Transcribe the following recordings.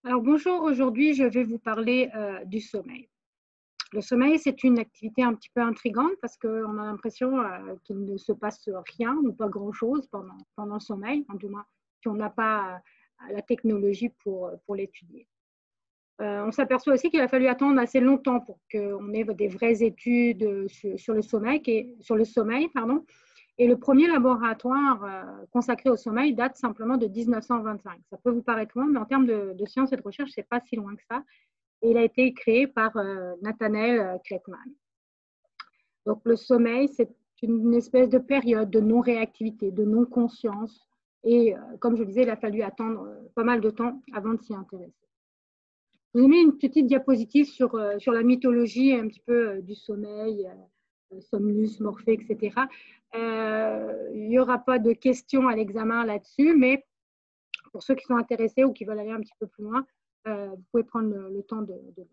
Alors bonjour, aujourd'hui je vais vous parler du sommeil. Le sommeil, c'est une activité un petit peu intrigante parce qu'on a l'impression qu'il ne se passe rien ou pas grand-chose pendant le sommeil, du moins si on n'a pas la technologie pour l'étudier. On s'aperçoit aussi qu'il a fallu attendre assez longtemps pour qu'on ait des vraies études sur le sommeil, pardon. Et le premier laboratoire consacré au sommeil date simplement de 1925. Ça peut vous paraître loin, mais en termes de sciences et de recherche, ce n'est pas si loin que ça. Et il a été créé par Nathanael Kleckman. Donc le sommeil, c'est une espèce de période de non-réactivité, de non-conscience. Et comme je disais, il a fallu attendre pas mal de temps avant de s'y intéresser. Je vous ai mis une petite diapositive sur la mythologie un petit peu du sommeil, Somnus, Morphée, etc. Il n'y aura pas de questions à l'examen là-dessus, mais pour ceux qui sont intéressés ou qui veulent aller un petit peu plus loin, vous pouvez prendre le temps de lire.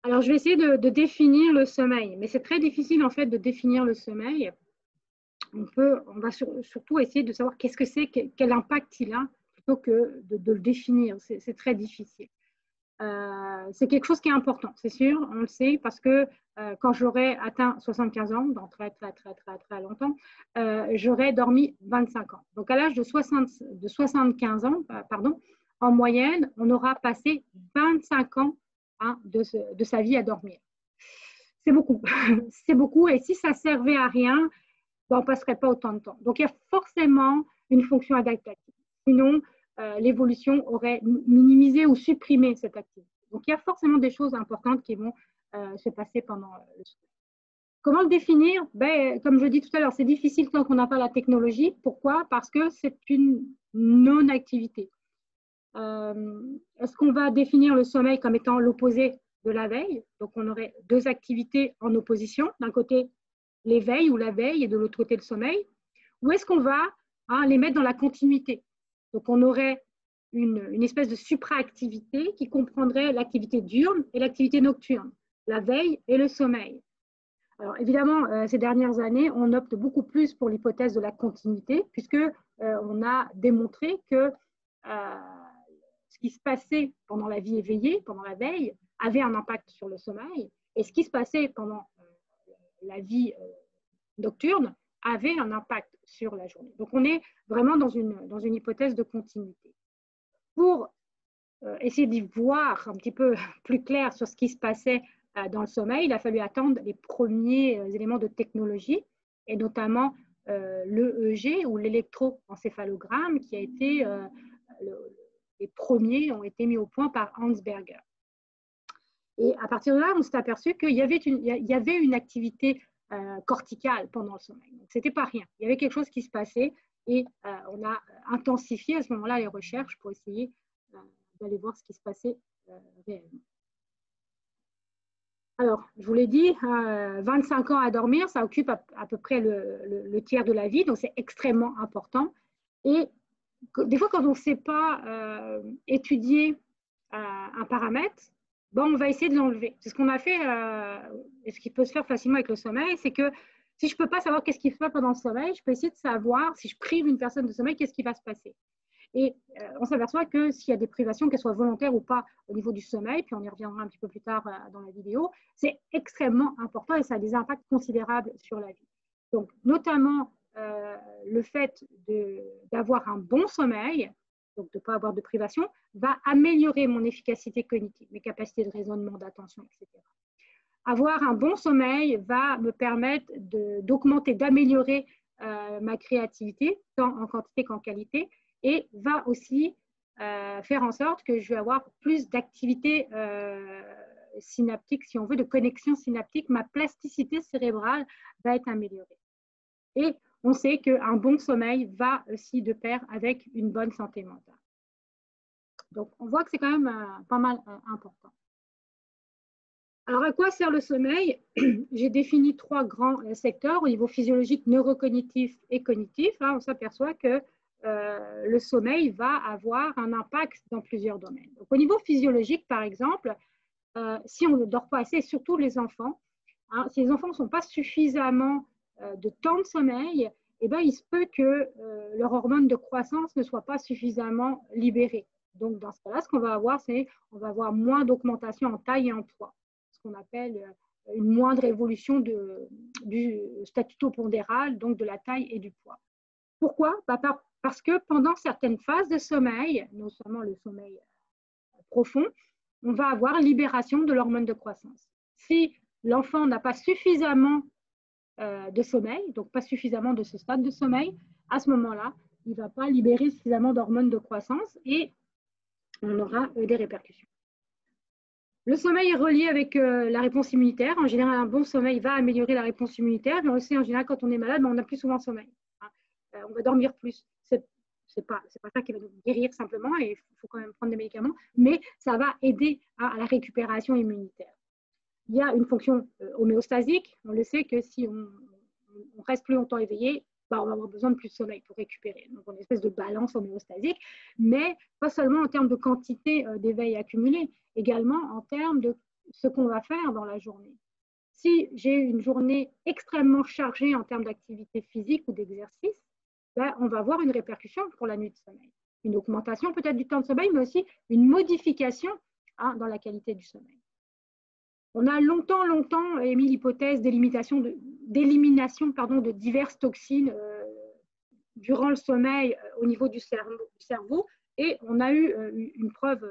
Alors, je vais essayer de définir le sommeil, mais c'est très difficile en fait de définir le sommeil. On va surtout essayer de savoir qu'est-ce que c'est, quel impact il a, plutôt que de le définir. C'est très difficile. C'est quelque chose qui est important, c'est sûr, on le sait, parce que quand j'aurai atteint 75 ans, dans très longtemps, j'aurai dormi 25 ans. Donc à l'âge de 75 ans, pardon, en moyenne, on aura passé 25 ans de sa vie à dormir. C'est beaucoup, c'est beaucoup, et si ça servait à rien, ben, on ne passerait pas autant de temps. Donc il y a forcément une fonction adaptative. Sinon, l'évolution aurait minimisé ou supprimé cette activité. Donc, il y a forcément des choses importantes qui vont se passer pendant le sommeil. Comment le définir? Ben, comme je dis tout à l'heure, c'est difficile tant qu'on n'a pas la technologie. Pourquoi? Parce que c'est une non-activité. Est-ce qu'on va définir le sommeil comme étant l'opposé de la veille? Donc, on aurait deux activités en opposition. D'un côté, l'éveil ou la veille et de l'autre côté, le sommeil. Ou est-ce qu'on va les mettre dans la continuité? Donc, on aurait une espèce de supraactivité qui comprendrait l'activité diurne et l'activité nocturne, la veille et le sommeil. Alors, évidemment, ces dernières années, on opte beaucoup plus pour l'hypothèse de la continuité, puisque on a démontré que ce qui se passait pendant la vie éveillée, pendant la veille, avait un impact sur le sommeil, et ce qui se passait pendant la vie nocturne avait un impact sur la journée. Donc, on est vraiment dans une hypothèse de continuité. Pour essayer d'y voir un petit peu plus clair sur ce qui se passait dans le sommeil, il a fallu attendre les premiers éléments de technologie, et notamment l'EEG ou l'électroencéphalogramme, qui a été les premiers ont été mis au point par Hans Berger. Et à partir de là, on s'est aperçu qu'il y avait une activité corticale pendant le sommeil. Donc, ce n'était pas rien. Il y avait quelque chose qui se passait et on a intensifié à ce moment-là les recherches pour essayer d'aller voir ce qui se passait réellement. Alors, je vous l'ai dit, 25 ans à dormir, ça occupe à peu près le tiers de la vie, donc c'est extrêmement important. Et des fois, quand on ne sait pas étudier un paramètre, bon, on va essayer de l'enlever. C'est ce qu'on a fait, et ce qui peut se faire facilement avec le sommeil, c'est que si je ne peux pas savoir qu'est-ce qui se passe pendant le sommeil, je peux essayer de savoir, si je prive une personne de sommeil, qu'est-ce qui va se passer. Et on s'aperçoit que s'il y a des privations, qu'elles soient volontaires ou pas au niveau du sommeil, puis on y reviendra un petit peu plus tard dans la vidéo, c'est extrêmement important et ça a des impacts considérables sur la vie. Donc, notamment, le fait d'avoir un bon sommeil, donc de ne pas avoir de privation, va améliorer mon efficacité cognitive, mes capacités de raisonnement, d'attention, etc. Avoir un bon sommeil va me permettre d'augmenter, d'améliorer ma créativité, tant en quantité qu'en qualité, et va aussi faire en sorte que je vais avoir plus d'activité synaptique, si on veut, de connexion synaptique. Ma plasticité cérébrale va être améliorée. Et on sait qu'un bon sommeil va aussi de pair avec une bonne santé mentale. Donc, on voit que c'est quand même pas mal important. Alors, à quoi sert le sommeil? J'ai défini trois grands secteurs au niveau physiologique, neurocognitif et cognitif. Hein, on s'aperçoit que le sommeil va avoir un impact dans plusieurs domaines. Donc, au niveau physiologique, par exemple, si on ne dort pas assez, surtout les enfants, hein, si les enfants ne sont pas suffisamment de temps de sommeil, eh ben, il se peut que leur hormone de croissance ne soit pas suffisamment libérée. Donc, dans ce cas-là, ce qu'on va avoir, c'est on va avoir moins d'augmentation en taille et en poids, ce qu'on appelle une moindre évolution du statutopondéral, donc de la taille et du poids. Pourquoi? Parce que pendant certaines phases de sommeil, notamment le sommeil profond, on va avoir libération de l'hormone de croissance. Si l'enfant n'a pas suffisamment de sommeil, donc pas suffisamment de ce stade de sommeil, à ce moment-là, il ne va pas libérer suffisamment d'hormones de croissance et on aura des répercussions. Le sommeil est relié avec la réponse immunitaire. En général, un bon sommeil va améliorer la réponse immunitaire, mais aussi en général, quand on est malade, on a plus souvent sommeil. On va dormir plus. C'est pas ça qui va nous guérir simplement, et il faut quand même prendre des médicaments, mais ça va aider à la récupération immunitaire. Il y a une fonction homéostasique. On le sait que si on reste plus longtemps éveillé, on va avoir besoin de plus de sommeil pour récupérer. Donc, on a une espèce de balance homéostasique, mais pas seulement en termes de quantité d'éveil accumulé, également en termes de ce qu'on va faire dans la journée. Si j'ai une journée extrêmement chargée en termes d'activité physique ou d'exercice, on va avoir une répercussion pour la nuit de sommeil. Une augmentation peut-être du temps de sommeil, mais aussi une modification dans la qualité du sommeil. On a longtemps émis l'hypothèse d'élimination de diverses toxines durant le sommeil au niveau du cerveau, et on a eu une preuve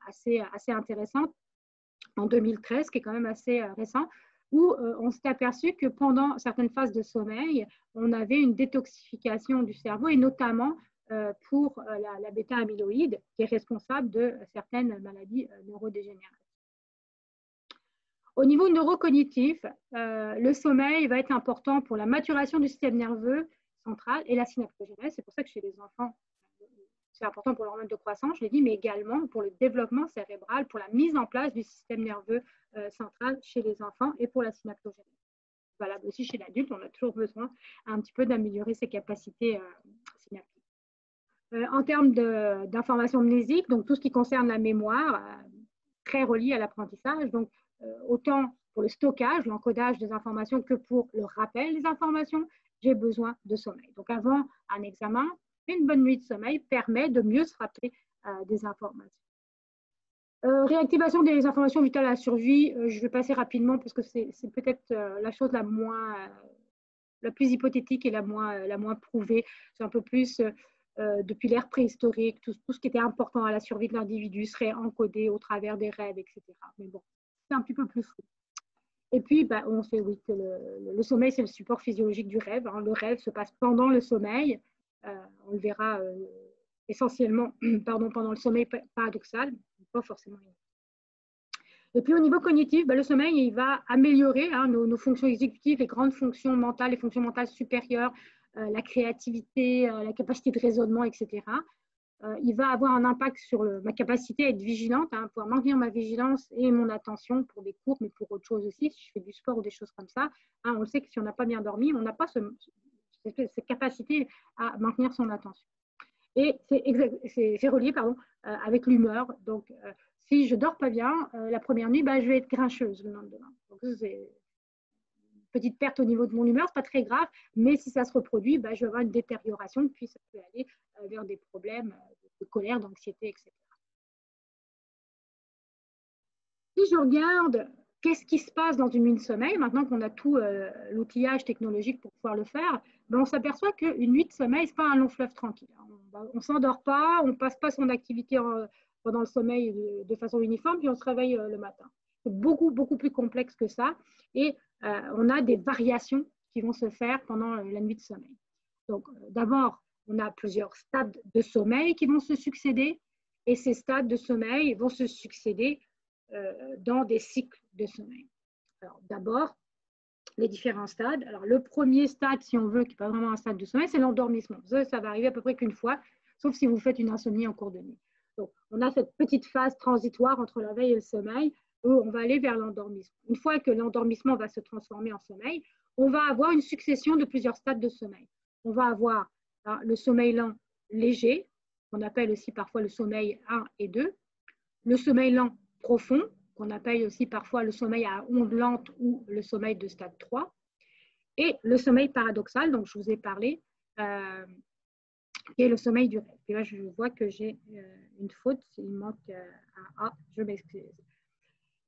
assez intéressante en 2013, qui est quand même assez récent, où on s'est aperçu que pendant certaines phases de sommeil, on avait une détoxification du cerveau, et notamment pour la bêta-amyloïde, qui est responsable de certaines maladies neurodégénératives. Au niveau neurocognitif, le sommeil va être important pour la maturation du système nerveux central et la synaptogénèse. C'est pour ça que chez les enfants, c'est important pour l'hormone de croissance, je l'ai dit, mais également pour le développement cérébral, pour la mise en place du système nerveux central chez les enfants et pour la synaptogénèse. Valable aussi chez l'adulte, on a toujours besoin un petit peu d'améliorer ses capacités synaptiques. En termes d'information mnésique, donc tout ce qui concerne la mémoire, très relié à l'apprentissage, donc autant pour le stockage, l'encodage des informations que pour le rappel des informations, j'ai besoin de sommeil. Donc avant un examen, une bonne nuit de sommeil permet de mieux se rappeler des informations. Réactivation des informations vitales à la survie, je vais passer rapidement parce que c'est peut-être la chose la plus hypothétique et la moins prouvée. C'est un peu plus depuis l'ère préhistorique, tout ce qui était important à la survie de l'individu serait encodé au travers des rêves, etc. Mais bon, c'est un petit peu plus flou. Et puis, on sait oui que le sommeil, c'est le support physiologique du rêve. Le rêve se passe pendant le sommeil. On le verra essentiellement pendant le sommeil paradoxal, pas forcément. Et puis, au niveau cognitif, le sommeil, il va améliorer nos fonctions exécutives, les grandes fonctions mentales, les fonctions mentales supérieures, la créativité, la capacité de raisonnement, etc. Il va avoir un impact sur ma capacité à être vigilante, pouvoir maintenir ma vigilance et mon attention pour des cours, mais pour autre chose aussi, si je fais du sport ou des choses comme ça. On le sait que si on n'a pas bien dormi, on n'a pas cette capacité à maintenir son attention. Et c'est relié avec l'humeur. Donc, si je ne dors pas bien, la première nuit, je vais être grincheuse le lendemain. Donc, c'est une petite perte au niveau de mon humeur, ce n'est pas très grave, mais si ça se reproduit, je vais avoir une détérioration, puis ça peut aller vers des problèmes de colère, d'anxiété, etc. Si je regarde qu'est-ce qui se passe dans une nuit de sommeil, maintenant qu'on a tout l'outillage technologique pour pouvoir le faire, on s'aperçoit qu'une nuit de sommeil, ce n'est pas un long fleuve tranquille. On ne s'endort pas, on ne passe pas son activité pendant le sommeil de façon uniforme, puis on se réveille le matin. C'est beaucoup plus complexe que ça. Et on a des variations qui vont se faire pendant la nuit de sommeil. Donc, d'abord, on a plusieurs stades de sommeil qui vont se succéder, et ces stades de sommeil vont se succéder dans des cycles de sommeil. Alors, d'abord, les différents stades. Alors, le premier stade, si on veut, qui n'est pas vraiment un stade de sommeil, c'est l'endormissement. Ça va arriver à peu près qu'une fois, sauf si vous faites une insomnie en cours de nuit. Donc, on a cette petite phase transitoire entre la veille et le sommeil, où on va aller vers l'endormissement. Une fois que l'endormissement va se transformer en sommeil, on va avoir une succession de plusieurs stades de sommeil. On va avoir le sommeil lent léger, qu'on appelle aussi parfois le sommeil 1 et 2, le sommeil lent profond, qu'on appelle aussi parfois le sommeil à ondes lentes ou le sommeil de stade 3, et le sommeil paradoxal, dont je vous ai parlé, qui est le sommeil du rêve. Et là, je vois que j'ai une faute, il manque un A, je m'excuse.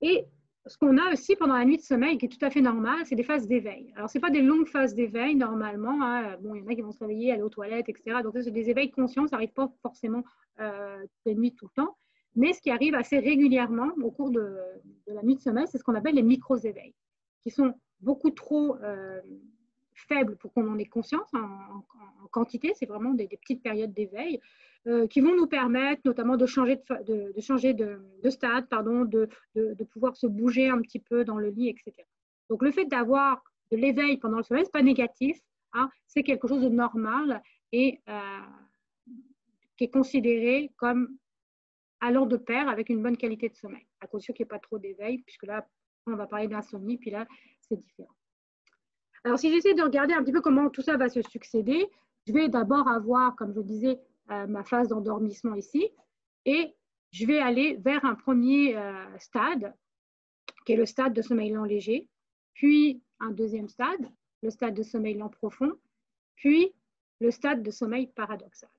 Et ce qu'on a aussi pendant la nuit de sommeil, qui est tout à fait normal, c'est des phases d'éveil. Alors, ce n'est pas des longues phases d'éveil normalement. Hein. Bon, il y en a qui vont se réveiller, aller aux toilettes, etc. Donc, c'est des éveils conscients, ça n'arrive pas forcément toutes les nuits, tout le temps. Mais ce qui arrive assez régulièrement au cours de la nuit de sommeil, c'est ce qu'on appelle les micro-éveils, qui sont beaucoup trop faibles pour qu'on en ait conscience en quantité. C'est vraiment des petites périodes d'éveil qui vont nous permettre notamment de changer de stade, pardon, de pouvoir se bouger un petit peu dans le lit, etc. Donc, le fait d'avoir de l'éveil pendant le sommeil, ce n'est pas négatif, hein, c'est quelque chose de normal et qui est considéré comme allant de pair avec une bonne qualité de sommeil, à condition qu'il n'y ait pas trop d'éveil, puisque là, on va parler d'insomnie, puis là, c'est différent. Alors, si j'essaie de regarder un petit peu comment tout ça va se succéder, je vais d'abord avoir, comme je disais, ma phase d'endormissement ici, et je vais aller vers un premier stade, qui est le stade de sommeil lent léger, puis un deuxième stade, le stade de sommeil lent profond, puis le stade de sommeil paradoxal.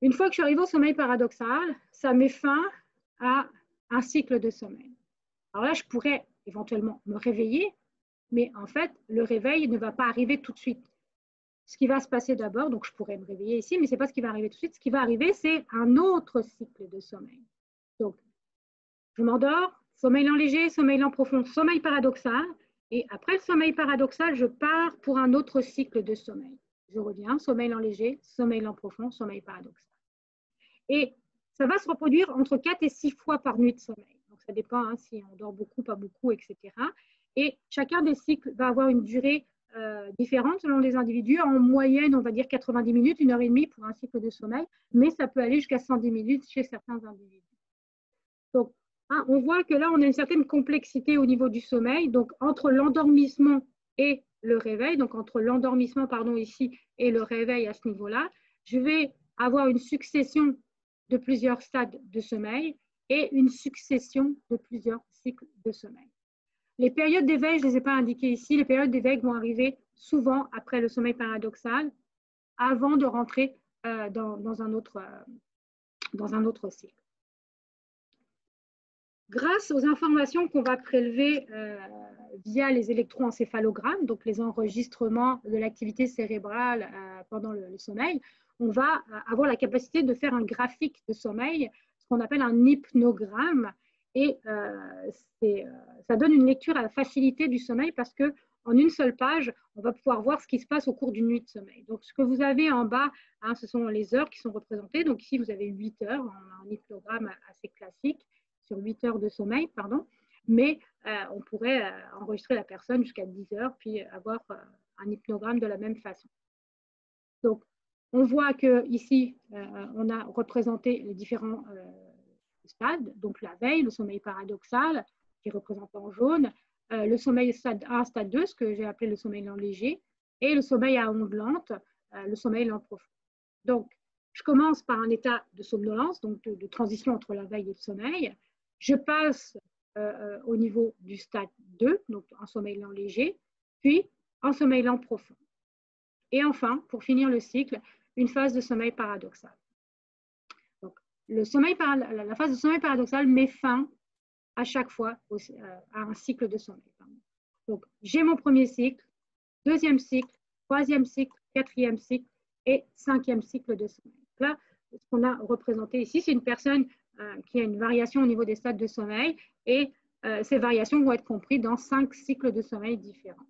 Une fois que je suis arrivée au sommeil paradoxal, ça met fin à un cycle de sommeil. Alors là, je pourrais éventuellement me réveiller, mais en fait, le réveil ne va pas arriver tout de suite. Ce qui va se passer d'abord, donc je pourrais me réveiller ici, mais ce n'est pas ce qui va arriver tout de suite. Ce qui va arriver, c'est un autre cycle de sommeil. Donc, je m'endors, sommeil lent léger, sommeil lent profond, sommeil paradoxal, et après le sommeil paradoxal, je pars pour un autre cycle de sommeil. Je reviens, sommeil lent léger, sommeil lent profond, sommeil paradoxal. Et ça va se reproduire entre 4 et 6 fois par nuit de sommeil. Donc, ça dépend hein, si on dort beaucoup, pas beaucoup, etc. Et chacun des cycles va avoir une durée différente selon les individus. En moyenne, on va dire 90 minutes, 1h30 pour un cycle de sommeil, mais ça peut aller jusqu'à 110 minutes chez certains individus. Donc, hein, on voit que là, on a une certaine complexité au niveau du sommeil. Donc, entre l'endormissement et le réveil, donc entre l'endormissement, pardon, ici, et le réveil à ce niveau-là, je vais avoir une succession de plusieurs stades de sommeil et une succession de plusieurs cycles de sommeil. Les périodes d'éveil, je ne les ai pas indiquées ici. Les périodes d'éveil vont arriver souvent après le sommeil paradoxal, avant de rentrer dans un autre cycle. Grâce aux informations qu'on va prélever via les électroencéphalogrammes, donc les enregistrements de l'activité cérébrale pendant le sommeil, on va avoir la capacité de faire un graphique de sommeil, ce qu'on appelle un hypnogramme, et ça donne une lecture à la facilité du sommeil parce qu'en une seule page, on va pouvoir voir ce qui se passe au cours d'une nuit de sommeil. Donc, ce que vous avez en bas, hein, ce sont les heures qui sont représentées. Donc, ici, vous avez 8 heures, on a un hypnogramme assez classique sur 8 heures de sommeil, pardon, mais on pourrait enregistrer la personne jusqu'à 10 heures, puis avoir un hypnogramme de la même façon. Donc, on voit qu'ici, on a représenté les différents stades, donc la veille, le sommeil paradoxal, qui est représenté en jaune, le sommeil stade 1, stade 2, ce que j'ai appelé le sommeil lent léger, et le sommeil à ondes lentes, le sommeil lent profond. Donc, je commence par un état de somnolence, donc de transition entre la veille et le sommeil. Je passe au niveau du stade 2, donc en sommeil lent léger, puis en sommeil lent profond. Et enfin, pour finir le cycle, une phase de sommeil paradoxal. Donc, la phase de sommeil paradoxal met fin à chaque fois à un cycle de sommeil. Donc, j'ai mon premier cycle, deuxième cycle, troisième cycle, quatrième cycle et cinquième cycle de sommeil. Là, ce qu'on a représenté ici, c'est une personne qui a une variation au niveau des stades de sommeil et ces variations vont être comprises dans 5 cycles de sommeil différents.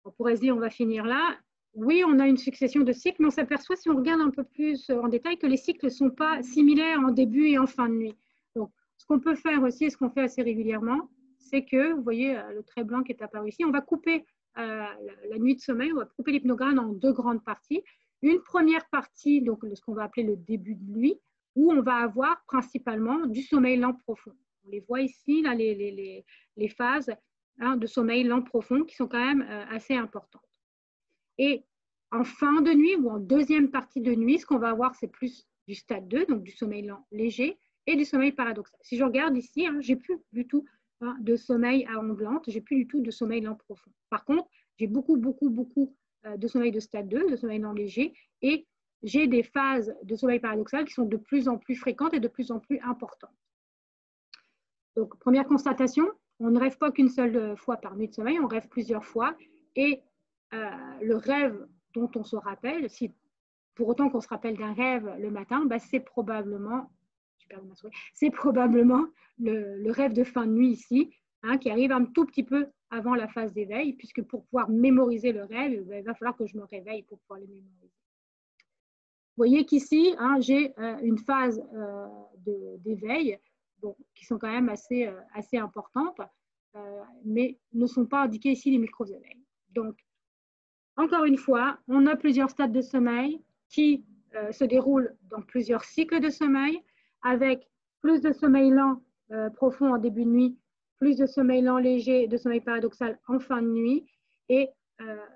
On pourrait se dire, on va finir là. Oui, on a une succession de cycles, mais on s'aperçoit, si on regarde un peu plus en détail, que les cycles ne sont pas similaires en début et en fin de nuit. Donc, ce qu'on peut faire aussi, et ce qu'on fait assez régulièrement, c'est que, vous voyez le trait blanc qui est apparu ici, on va couper la nuit de sommeil, on va couper l'hypnogramme en 2 grandes parties. Une première partie, donc ce qu'on va appeler le début de nuit, où on va avoir principalement du sommeil lent profond. On les voit ici, là, les phases hein, de sommeil lent profond qui sont quand même assez importantes. Et en fin de nuit ou en deuxième partie de nuit, ce qu'on va avoir, c'est plus du stade 2, donc du sommeil lent léger et du sommeil paradoxal. Si je regarde ici, hein, j'ai plus du tout hein, de sommeil à ondes lentes, j'ai plus du tout de sommeil lent profond. Par contre, j'ai beaucoup de sommeil de stade 2, de sommeil lent léger et j'ai des phases de sommeil paradoxal qui sont de plus en plus fréquentes et de plus en plus importantes. Donc, première constatation, on ne rêve pas qu'une seule fois par nuit de sommeil, on rêve plusieurs fois. Et le rêve dont on se rappelle, si pour autant qu'on se rappelle d'un rêve le matin, bah, c'est probablement le rêve de fin de nuit ici, hein, qui arrive un tout petit peu avant la phase d'éveil, puisque pour pouvoir mémoriser le rêve, il va falloir que je me réveille pour pouvoir le mémoriser. Vous voyez qu'ici, hein, j'ai une phase d'éveil, bon, qui sont quand même assez importantes, mais ne sont pas indiquées ici les micro-éveils. Donc, encore une fois, on a plusieurs stades de sommeil qui se déroulent dans plusieurs cycles de sommeil, avec plus de sommeil lent profond en début de nuit, plus de sommeil lent léger, de sommeil paradoxal en fin de nuit, et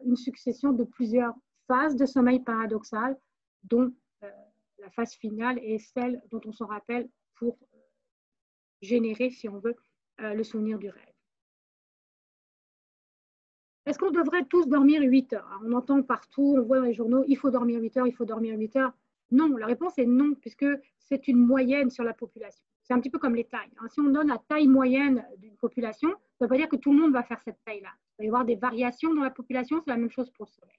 une succession de plusieurs phases de sommeil paradoxal, dont la phase finale est celle dont on s'en rappelle pour générer, si on veut, le souvenir du rêve. Est-ce qu'on devrait tous dormir 8 heures? On entend partout, on voit dans les journaux, il faut dormir 8 heures, il faut dormir 8 heures. Non, la réponse est non, puisque c'est une moyenne sur la population. C'est un petit peu comme les tailles. Si on donne la taille moyenne d'une population, ça ne veut pas dire que tout le monde va faire cette taille-là. Il va y avoir des variations dans la population, c'est la même chose pour le sommeil.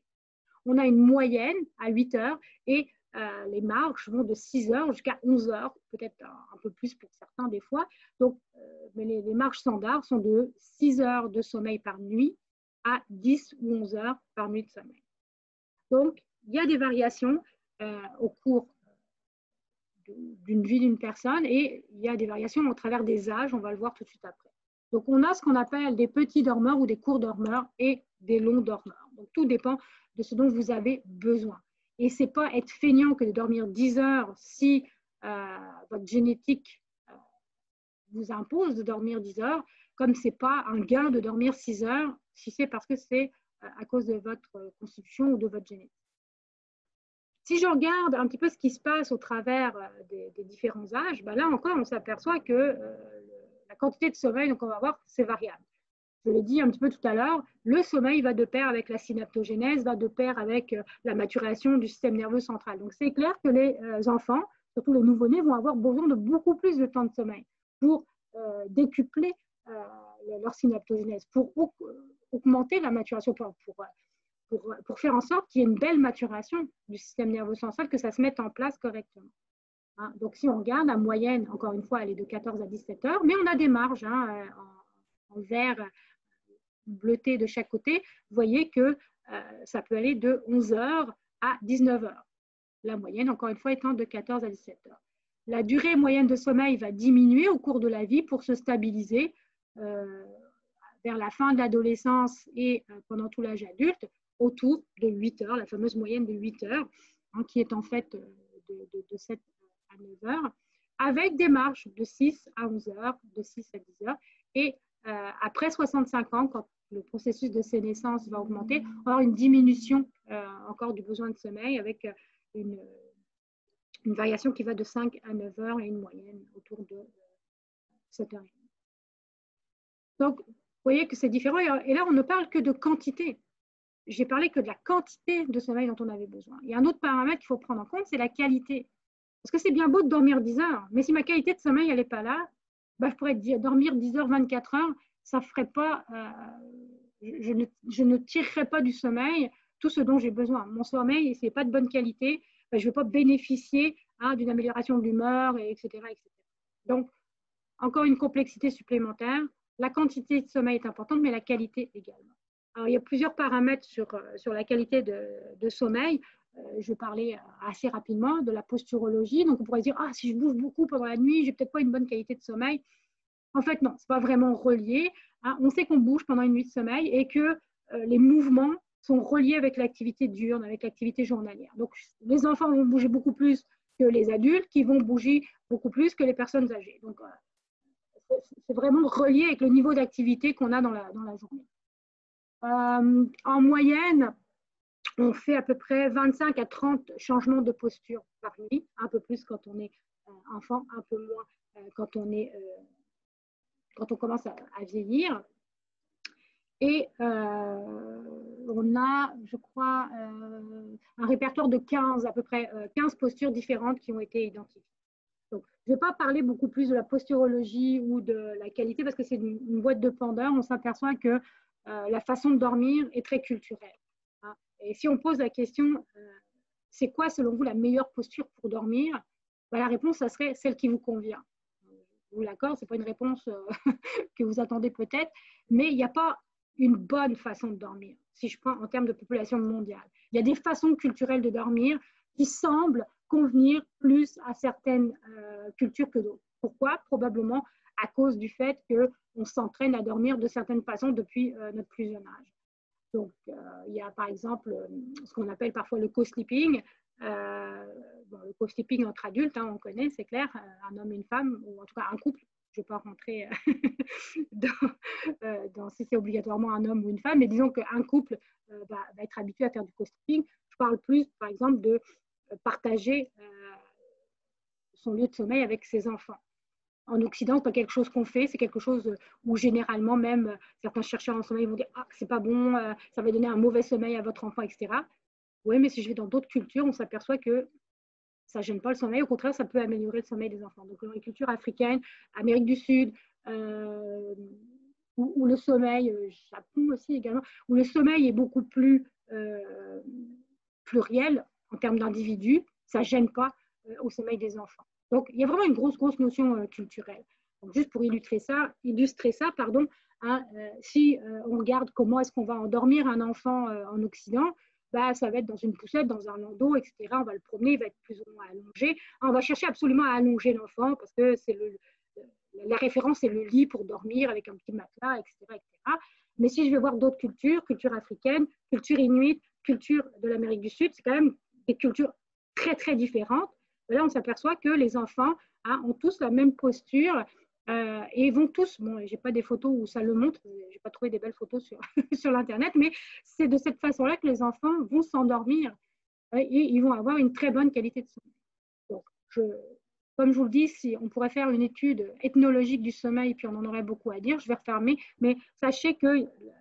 On a une moyenne à 8 heures et les marges vont de 6 heures jusqu'à 11 heures, peut-être un peu plus pour certains des fois. Donc, mais les marges standards sont de 6 heures de sommeil par nuit à 10 ou 11 heures par nuit de sommeil. Donc, il y a des variations au cours d'une vie d'une personne et il y a des variations au travers des âges, on va le voir tout de suite après. Donc, on a ce qu'on appelle des petits dormeurs ou des courts dormeurs et des longs dormeurs. Donc, tout dépend de ce dont vous avez besoin. Et ce n'est pas être feignant que de dormir 10 heures si votre génétique vous impose de dormir 10 heures, comme ce n'est pas un gain de dormir 6 heures si c'est parce que c'est à cause de votre constitution ou de votre génétique. Si je regarde un petit peu ce qui se passe au travers des différents âges, ben là encore, on s'aperçoit que la quantité de sommeil qu'on va avoir, c'est variable. Je l'ai dit un petit peu tout à l'heure, le sommeil va de pair avec la synaptogénèse, va de pair avec la maturation du système nerveux central. Donc, c'est clair que les enfants, surtout les nouveau-nés, vont avoir besoin de beaucoup plus de temps de sommeil pour décupler leur synaptogénèse, pour augmenter la maturation, pour faire en sorte qu'il y ait une belle maturation du système nerveux central, que ça se mette en place correctement. Hein, donc, si on regarde, la moyenne, encore une fois, elle est de 14 à 17 heures, mais on a des marges en vert bleuté de chaque côté. Vous voyez que ça peut aller de 11 heures à 19 heures. La moyenne, encore une fois, étant de 14 à 17 heures. La durée moyenne de sommeil va diminuer au cours de la vie pour se stabiliser vers la fin de l'adolescence et pendant tout l'âge adulte, autour de 8 heures, la fameuse moyenne de 8 heures, hein, qui est en fait de 7 à 9 heures, avec des marges de 6 à 11 heures, de 6 à 10 heures. Et après 65 ans, quand le processus de sénescence va augmenter, on va avoir une diminution encore du besoin de sommeil avec une variation qui va de 5 à 9 heures et une moyenne autour de 7 heures. Donc, vous voyez que c'est différent. Et là, on ne parle que de quantité. J'ai parlé que de la quantité de sommeil dont on avait besoin. Il y a un autre paramètre qu'il faut prendre en compte, c'est la qualité. Parce que c'est bien beau de dormir 10 heures, mais si ma qualité de sommeil n'est pas là, bah, je pourrais dormir 10 heures, 24 heures, ça ferait pas, je ne tirerai pas du sommeil tout ce dont j'ai besoin. Mon sommeil, s'il n'est pas de bonne qualité, bah, je ne vais pas bénéficier d'une amélioration de l'humeur, etc., etc. Donc, encore une complexité supplémentaire. La quantité de sommeil est importante, mais la qualité également. Alors, il y a plusieurs paramètres sur la qualité de sommeil. Je vais parler assez rapidement de la posturologie. Donc, on pourrait dire, ah, si je bouge beaucoup pendant la nuit, je n'ai peut-être pas une bonne qualité de sommeil. En fait, non, ce n'est pas vraiment relié. Hein. On sait qu'on bouge pendant une nuit de sommeil et que les mouvements sont reliés avec l'activité diurne, avec l'activité journalière. Donc, les enfants vont bouger beaucoup plus que les adultes, qui vont bouger beaucoup plus que les personnes âgées. Donc, c'est vraiment relié avec le niveau d'activité qu'on a dans la journée. En moyenne, on fait à peu près 25 à 30 changements de posture par nuit, un peu plus quand on est enfant, un peu moins quand on commence à vieillir. Et on a, je crois, un répertoire de 15, à peu près 15 postures différentes qui ont été identifiées. Donc, je ne vais pas parler beaucoup plus de la posturologie ou de la qualité parce que c'est une boîte de Pandore. On s'aperçoit que la façon de dormir est très culturelle. Hein. Et si on pose la question, c'est quoi selon vous la meilleure posture pour dormir? Ben, la réponse, ça serait celle qui vous convient. Vous l'accorde, ce n'est pas une réponse que vous attendez peut-être, mais il n'y a pas une bonne façon de dormir, si je prends en termes de population mondiale. Il y a des façons culturelles de dormir qui semblent convenir plus à certaines cultures que d'autres. Pourquoi? Probablement à cause du fait qu'on s'entraîne à dormir de certaines façons depuis notre plus jeune âge. Donc, il y a par exemple ce qu'on appelle parfois le co-sleeping. Bon, le co-sleeping entre adultes, hein, on connaît, c'est clair, un homme et une femme, ou en tout cas un couple. Je ne vais pas rentrer dans si c'est obligatoirement un homme ou une femme, mais disons qu'un couple va être habitué à faire du co-sleeping. Je parle plus, par exemple, de partager son lieu de sommeil avec ses enfants. En Occident, ce n'est pas quelque chose qu'on fait, c'est quelque chose où généralement même certains chercheurs en sommeil vont dire « Ah, c'est pas bon, ça va donner un mauvais sommeil à votre enfant, etc. » Oui, mais si je vais dans d'autres cultures, on s'aperçoit que ça ne gêne pas le sommeil. Au contraire, ça peut améliorer le sommeil des enfants. Donc, dans les cultures africaines, Amérique du Sud, où le sommeil, Japon aussi également, où le sommeil est beaucoup plus pluriel en termes d'individus, ça ne gêne pas au sommeil des enfants. Donc, il y a vraiment une grosse notion culturelle. Donc, juste pour illustrer ça, hein, si on regarde comment est-ce qu'on va endormir un enfant en Occident, bah, ça va être dans une poussette, dans un landau, etc. On va le promener, il va être plus ou moins allongé. On va chercher absolument à allonger l'enfant parce que c'est la référence, c'est le lit pour dormir avec un petit matelas, etc., etc. Mais si je vais voir d'autres cultures, culture africaine, culture inuite, culture de l'Amérique du Sud, c'est quand même des cultures très différentes. Et là, on s'aperçoit que les enfants hein, ont tous la même posture et vont tous, bon, j'ai pas des photos où ça le montre, j'ai pas trouvé des belles photos sur, sur l'internet, mais c'est de cette façon-là que les enfants vont s'endormir et ils vont avoir une très bonne qualité de sommeil. Donc, comme je vous le dis, si on pourrait faire une étude ethnologique du sommeil, puis on en aurait beaucoup à dire, je vais refermer, mais sachez que la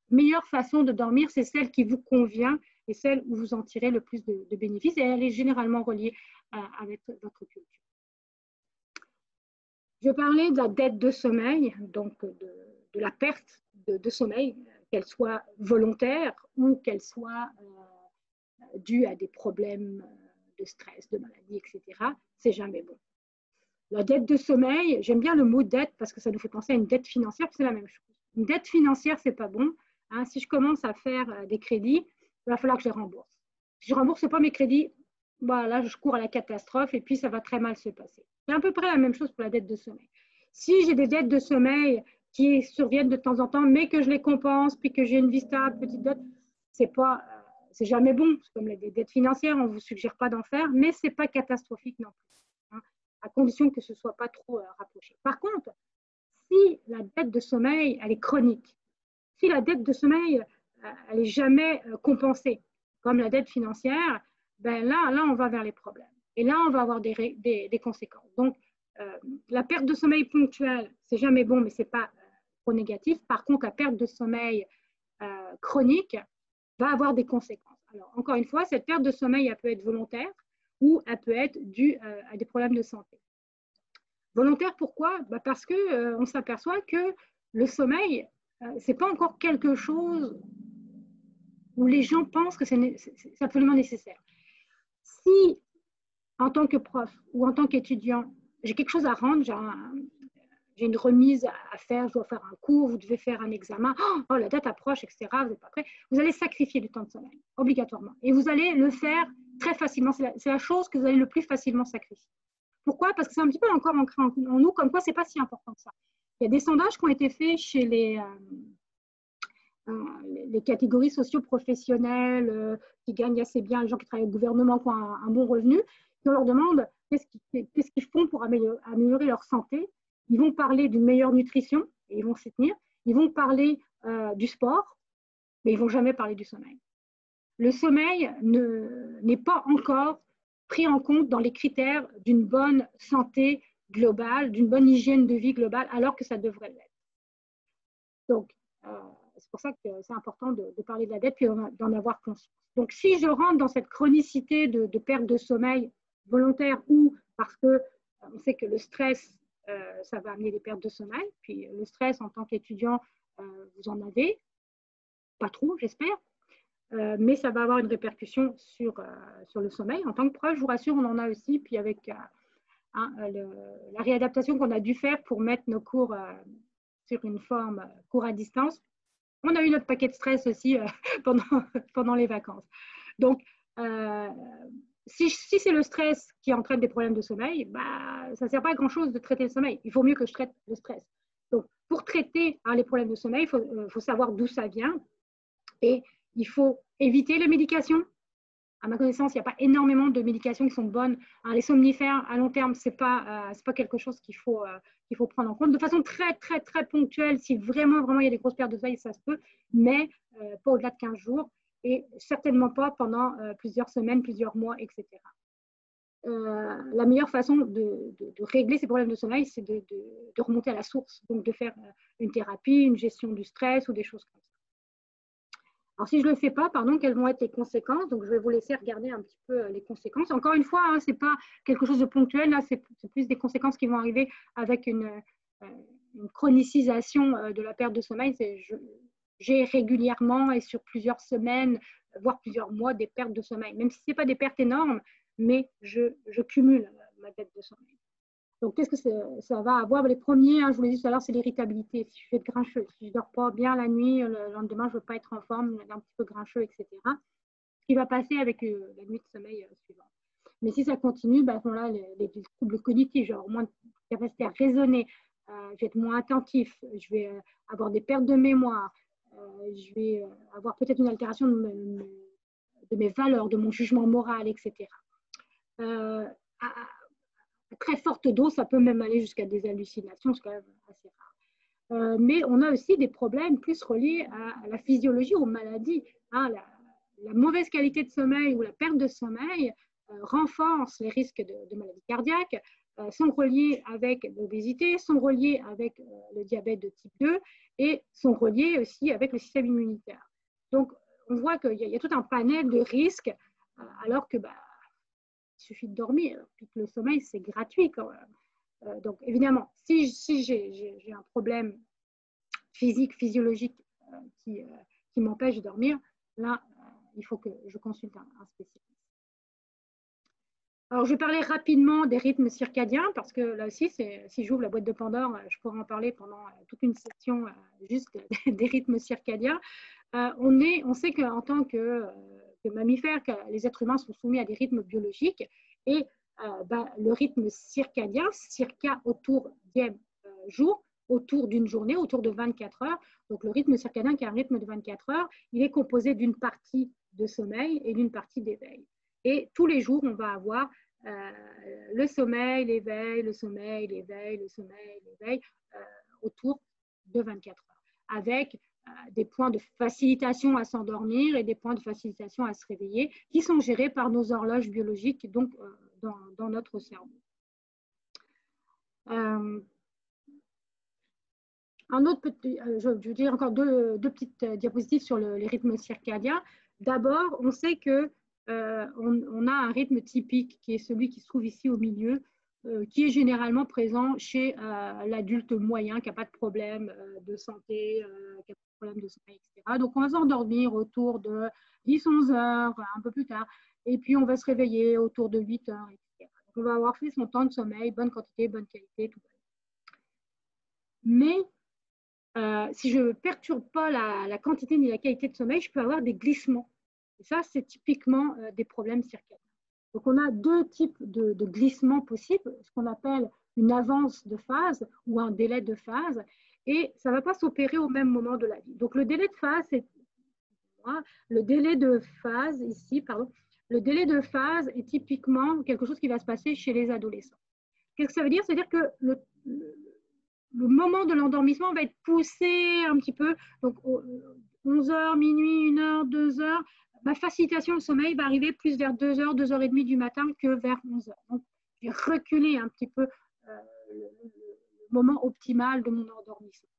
meilleure façon de dormir, c'est celle qui vous convient et celle où vous en tirez le plus de bénéfices, et elle est généralement reliée avec votre culture. Je parlais de la dette de sommeil, donc de la perte de sommeil, qu'elle soit volontaire ou qu'elle soit due à des problèmes de stress, de maladie, etc. C'est jamais bon. La dette de sommeil, j'aime bien le mot dette parce que ça nous fait penser à une dette financière, c'est la même chose. Une dette financière, c'est pas bon. Hein, si je commence à faire des crédits, il va falloir que je les rembourse. Si je ne rembourse pas mes crédits, bah, là, je cours à la catastrophe et puis ça va très mal se passer. C'est à peu près la même chose pour la dette de sommeil. Si j'ai des dettes de sommeil qui surviennent de temps en temps, mais que je les compense, puis que j'ai une vie stable, petite dette, c'est jamais bon. C'est comme les dettes financières, on ne vous suggère pas d'en faire, mais ce n'est pas catastrophique non plus, hein, à condition que ce ne soit pas trop rapproché. Par contre, si la dette de sommeil, elle est chronique, si la dette de sommeil, elle n'est jamais compensée, comme la dette financière, ben là, on va vers les problèmes. Et là, on va avoir des conséquences. Donc, la perte de sommeil ponctuelle, c'est jamais bon, mais ce n'est pas trop négatif. Par contre, la perte de sommeil chronique va avoir des conséquences. Alors, encore une fois, cette perte de sommeil, elle peut être volontaire ou elle peut être due à des problèmes de santé. Volontaire, pourquoi? Ben parce qu'on s'aperçoit que le sommeil, ce n'est pas encore quelque chose où les gens pensent que c'est absolument nécessaire. Si, en tant que prof ou en tant qu'étudiant, j'ai quelque chose à rendre, j'ai une remise à faire, je dois faire un cours, vous devez faire un examen, oh la date approche, etc., vous n'êtes pas prêt, vous allez sacrifier du temps de sommeil, obligatoirement. Et vous allez le faire très facilement, c'est la chose que vous allez le plus facilement sacrifier. Pourquoi? Parce que c'est un petit peu encore ancré en nous, comme quoi ce n'est pas si important que ça. Il y a des sondages qui ont été faits chez les catégories socio-professionnelles qui gagnent assez bien, les gens qui travaillent au gouvernement, qui ont un bon revenu, et on leur demande qu'est-ce qu'ils font pour améliorer leur santé. Ils vont parler d'une meilleure nutrition, et ils vont s'y tenir. Ils vont parler du sport, mais ils ne vont jamais parler du sommeil. Le sommeil n'est pas encore pris en compte dans les critères d'une bonne santé globale, d'une bonne hygiène de vie globale, alors que ça devrait l'être. Donc, C'est pour ça que c'est important de parler de la dette et d'en avoir conscience. Donc, si je rentre dans cette chronicité de perte de sommeil volontaire ou parce que on sait que le stress, ça va amener des pertes de sommeil, puis le stress en tant qu'étudiant, vous en avez, pas trop, j'espère, mais ça va avoir une répercussion sur le sommeil. En tant que prof, je vous rassure, on en a aussi, puis avec la réadaptation qu'on a dû faire pour mettre nos cours sur une forme cours à distance, on a eu notre paquet de stress aussi pendant les vacances. Donc, si c'est le stress qui entraîne des problèmes de sommeil, bah, ça ne sert pas à grand-chose de traiter le sommeil. Il vaut mieux que je traite le stress. Donc, pour traiter les problèmes de sommeil, il faut savoir d'où ça vient et il faut éviter les médications. À ma connaissance, il n'y a pas énormément de médications qui sont bonnes. Les somnifères, à long terme, ce n'est pas quelque chose qu'il faut prendre en compte. De façon très, très, très ponctuelle, si vraiment, vraiment il y a des grosses pertes de sommeil, ça se peut, mais pas au-delà de 15 jours et certainement pas pendant plusieurs semaines, plusieurs mois, etc. La meilleure façon de régler ces problèmes de sommeil, c'est de remonter à la source, donc de faire une thérapie, une gestion du stress ou des choses comme ça. Alors, si je ne le fais pas, pardon, quelles vont être les conséquences? Donc, je vais vous laisser regarder un petit peu les conséquences. Encore une fois, ce n'est pas quelque chose de ponctuel, là, c'est plus des conséquences qui vont arriver avec une chronicisation de la perte de sommeil. J'ai régulièrement et sur plusieurs semaines, voire plusieurs mois, des pertes de sommeil, même si ce n'est pas des pertes énormes, mais je cumule ma dette de sommeil. Donc, qu'est-ce que ça va avoir? Les premiers, je vous l'ai dit tout à l'heure, c'est l'irritabilité. Si je fais de grincheux, si je ne dors pas bien la nuit, le lendemain, je ne veux pas être en forme, un petit peu grincheux, etc. Ce qui va passer avec la nuit de sommeil suivante. Mais si ça continue, à ce moment-là, les troubles cognitifs, genre moins de capacité à raisonner, je vais être moins attentif, je vais avoir des pertes de mémoire, je vais avoir peut-être une altération de mes valeurs, de mon jugement moral, etc. À très forte dose, ça peut même aller jusqu'à des hallucinations, c'est quand même assez rare. Mais on a aussi des problèmes plus reliés à la physiologie, aux maladies. La mauvaise qualité de sommeil ou la perte de sommeil renforce les risques de maladies cardiaques, sont reliés avec l'obésité, sont reliés avec le diabète de type 2 et sont reliés aussi avec le système immunitaire. Donc, on voit qu'il y a tout un panel de risques, alors que il suffit de dormir, puis que le sommeil, c'est gratuit quand même. Donc, évidemment, si j'ai un problème physique, physiologique qui m'empêche de dormir, là, il faut que je consulte un spécialiste. Alors, je vais parler rapidement des rythmes circadiens, parce que là aussi, si j'ouvre la boîte de Pandore, je pourrais en parler pendant toute une session juste des rythmes circadiens. On sait qu'en tant que mammifères, que les êtres humains sont soumis à des rythmes biologiques et le rythme circadien, circa autour d'un jour, autour d'une journée, autour de 24 heures. Donc le rythme circadien qui est un rythme de 24 heures, il est composé d'une partie de sommeil et d'une partie d'éveil. Et tous les jours, on va avoir le sommeil, l'éveil, le sommeil, l'éveil, le sommeil, l'éveil, autour de 24 heures, avec des points de facilitation à s'endormir et des points de facilitation à se réveiller qui sont gérés par nos horloges biologiques donc, dans notre cerveau. Un autre petit, je veux dire encore deux petites diapositives sur les rythmes circadiens. D'abord, on sait que on a un rythme typique qui est celui qui se trouve ici au milieu, qui est généralement présent chez l'adulte moyen qui n'a pas de problème de santé, qui n'a pas de problème de sommeil, etc. Donc, on va s'endormir autour de 10-11 heures, un peu plus tard, et puis on va se réveiller autour de 8 heures, etc. Donc, on va avoir fait son temps de sommeil, bonne quantité, bonne qualité, tout. Mais si je ne perturbe pas la quantité ni la qualité de sommeil, je peux avoir des glissements. Et ça, c'est typiquement des problèmes circadiens. Donc, on a deux types de glissements possibles, ce qu'on appelle une avance de phase ou un délai de phase, et ça ne va pas s'opérer au même moment de la vie. Donc, le délai de phase, le délai de phase ici, pardon, le délai de phase est typiquement quelque chose qui va se passer chez les adolescents. Qu'est-ce que ça veut dire? C'est-à-dire que le moment de l'endormissement va être poussé un petit peu, donc 11 heures, minuit, 1 heure, 2 heures, ma facilitation au sommeil va arriver plus vers 2 heures, 2 heures et demie du matin que vers 11 heures. Donc, j'ai reculé un petit peu le moment optimal de mon endormissement.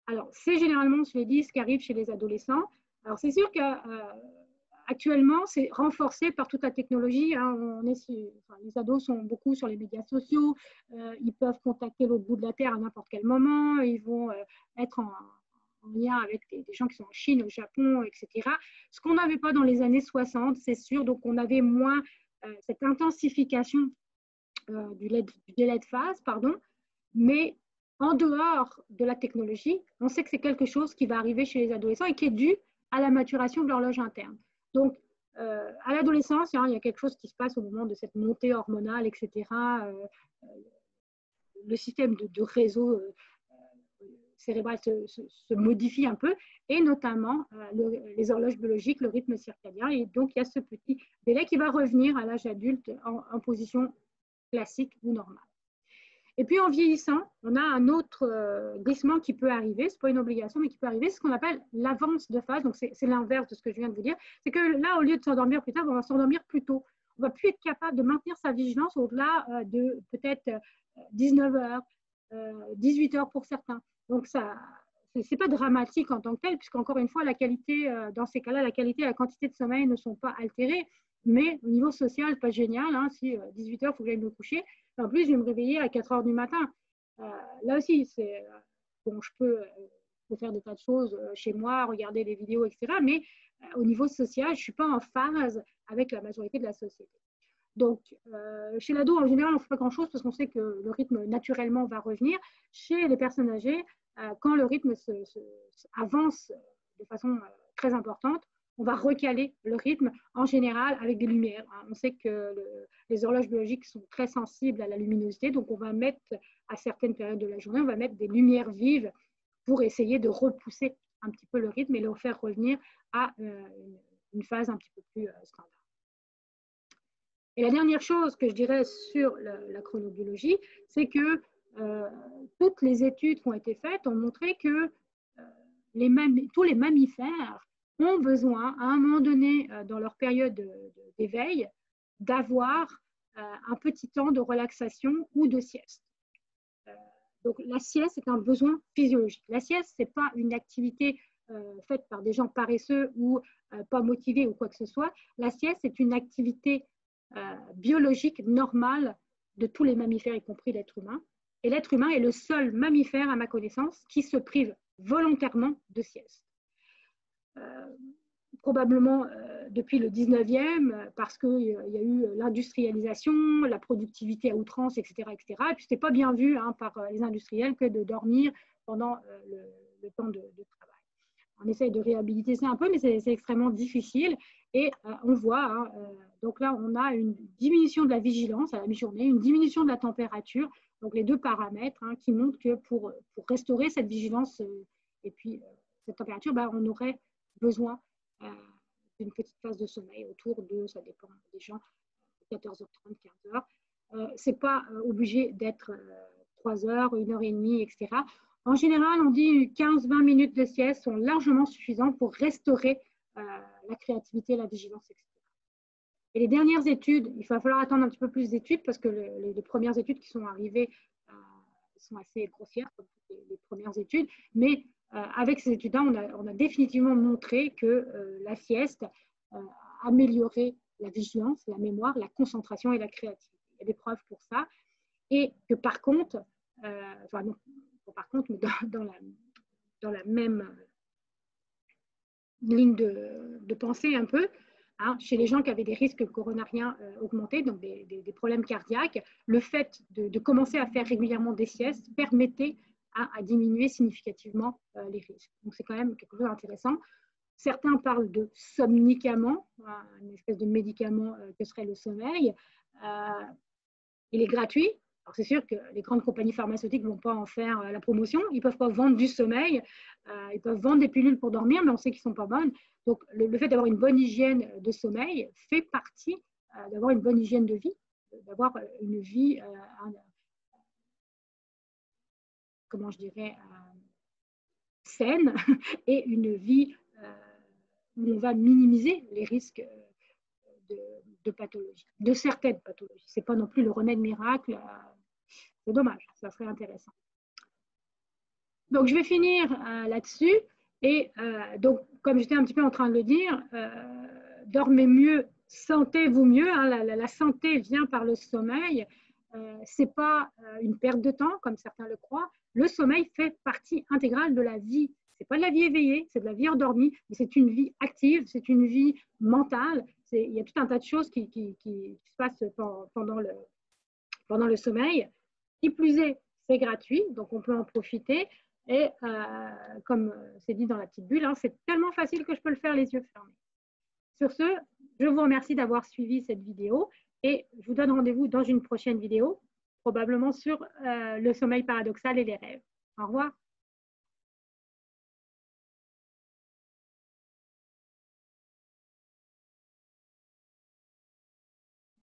Alors, c'est généralement, je l'ai dit, ce qui arrive chez les adolescents. Alors, c'est sûr qu'actuellement, c'est renforcé par toute la technologie. Hein. Les ados sont beaucoup sur les médias sociaux. Ils peuvent contacter l'autre bout de la Terre à n'importe quel moment. Ils vont être en lien avec des gens qui sont en Chine, au Japon, etc. Ce qu'on n'avait pas dans les années 60, c'est sûr. Donc, on avait moins cette intensification du délai de phase, pardon. Mais en dehors de la technologie, on sait que c'est quelque chose qui va arriver chez les adolescents et qui est dû à la maturation de l'horloge interne. Donc, à l'adolescence, il y a quelque chose qui se passe au moment de cette montée hormonale, etc. Le système de réseau cérébral se modifie un peu, et notamment les horloges biologiques, le rythme circadien. Et donc, il y a ce petit délai qui va revenir à l'âge adulte en position classique ou normale. Et puis en vieillissant, on a un autre glissement qui peut arriver, ce n'est pas une obligation, mais qui peut arriver, c'est ce qu'on appelle l'avance de phase. Donc c'est l'inverse de ce que je viens de vous dire. C'est que là, au lieu de s'endormir plus tard, on va s'endormir plus tôt. On ne va plus être capable de maintenir sa vigilance au-delà de peut-être 19 heures, 18 heures pour certains. Donc ça, c'est pas dramatique en tant que tel, puisqu'encore une fois, la qualité, dans ces cas-là, la qualité et la quantité de sommeil ne sont pas altérées. Mais au niveau social, pas génial. Hein, si 18 heures, il faut que j'aille me coucher. En plus, je vais me réveiller à 4 heures du matin. Là aussi, bon, je peux faire des tas de choses chez moi, regarder des vidéos, etc. Mais au niveau social, je ne suis pas en phase avec la majorité de la société. Donc, chez l'ado, en général, on ne fait pas grand-chose parce qu'on sait que le rythme naturellement va revenir. Chez les personnes âgées, quand le rythme avance de façon très importante, on va recaler le rythme en général avec des lumières. On sait que les horloges biologiques sont très sensibles à la luminosité, donc on va mettre à certaines périodes de la journée, on va mettre des lumières vives pour essayer de repousser un petit peu le rythme et le faire revenir à une phase un petit peu plus standard. Et la dernière chose que je dirais sur la chronobiologie, c'est que toutes les études qui ont été faites ont montré que tous les mammifères ont besoin, à un moment donné dans leur période d'éveil, d'avoir un petit temps de relaxation ou de sieste. Donc la sieste est un besoin physiologique. La sieste, ce n'est pas une activité faite par des gens paresseux ou pas motivés ou quoi que ce soit. La sieste est une activité biologique normale de tous les mammifères, y compris l'être humain. Et l'être humain est le seul mammifère, à ma connaissance, qui se prive volontairement de sieste. Probablement depuis le 19e, parce qu'il y a eu l'industrialisation, la productivité à outrance, etc. etc. Et puis, ce n'était pas bien vu par les industriels que de dormir pendant le temps de travail. On essaye de réhabiliter ça un peu, mais c'est extrêmement difficile. Et on voit, donc là, on a une diminution de la vigilance à la mi-journée, une diminution de la température, donc les deux paramètres qui montrent que pour restaurer cette vigilance et puis cette température, on aurait besoin d'une petite phase de sommeil autour de, ça dépend des gens, 14h30, 15h. Ce n'est pas obligé d'être 3 heures, 1h30, etc. En général, on dit 15-20 minutes de sieste sont largement suffisantes pour restaurer la créativité, la vigilance, etc. Et les dernières études, il va falloir attendre un petit peu plus d'études parce que les premières études qui sont arrivées sont assez grossières, comme les premières études, mais avec ces études-là, on a définitivement montré que la sieste améliorait la vigilance, la mémoire, la concentration et la créativité. Il y a des preuves pour ça. Et que par contre, enfin non, par contre, mais dans la même ligne de pensée un peu, chez les gens qui avaient des risques coronariens augmentés, donc des problèmes cardiaques, le fait de commencer à faire régulièrement des siestes permettait à diminuer significativement les risques. Donc c'est quand même quelque chose d'intéressant. Certains parlent de somnicament, une espèce de médicament que serait le sommeil. Il est gratuit. Alors c'est sûr que les grandes compagnies pharmaceutiques ne vont pas en faire la promotion. Ils ne peuvent pas vendre du sommeil. Ils peuvent vendre des pilules pour dormir, mais on sait qu'ils ne sont pas bonnes. Donc le fait d'avoir une bonne hygiène de sommeil fait partie d'avoir une bonne hygiène de vie, d'avoir une vie, comment je dirais, saine et une vie où on va minimiser les risques de pathologie, de certaines pathologies. Ce n'est pas non plus le remède miracle. C'est dommage, ça serait intéressant. Donc, je vais finir là-dessus. Et donc, comme j'étais un petit peu en train de le dire, dormez mieux, sentez-vous mieux. Hein, la santé vient par le sommeil. Ce n'est pas une perte de temps, comme certains le croient. Le sommeil fait partie intégrale de la vie. Ce n'est pas de la vie éveillée, c'est de la vie endormie, mais c'est une vie active, c'est une vie mentale. Il y a tout un tas de choses qui se passent pendant le sommeil. Qui plus est, c'est gratuit, donc on peut en profiter. Et comme c'est dit dans la petite bulle, hein, c'est tellement facile que je peux le faire les yeux fermés. Sur ce, je vous remercie d'avoir suivi cette vidéo et je vous donne rendez-vous dans une prochaine vidéo, probablement sur le sommeil paradoxal et les rêves. Au revoir.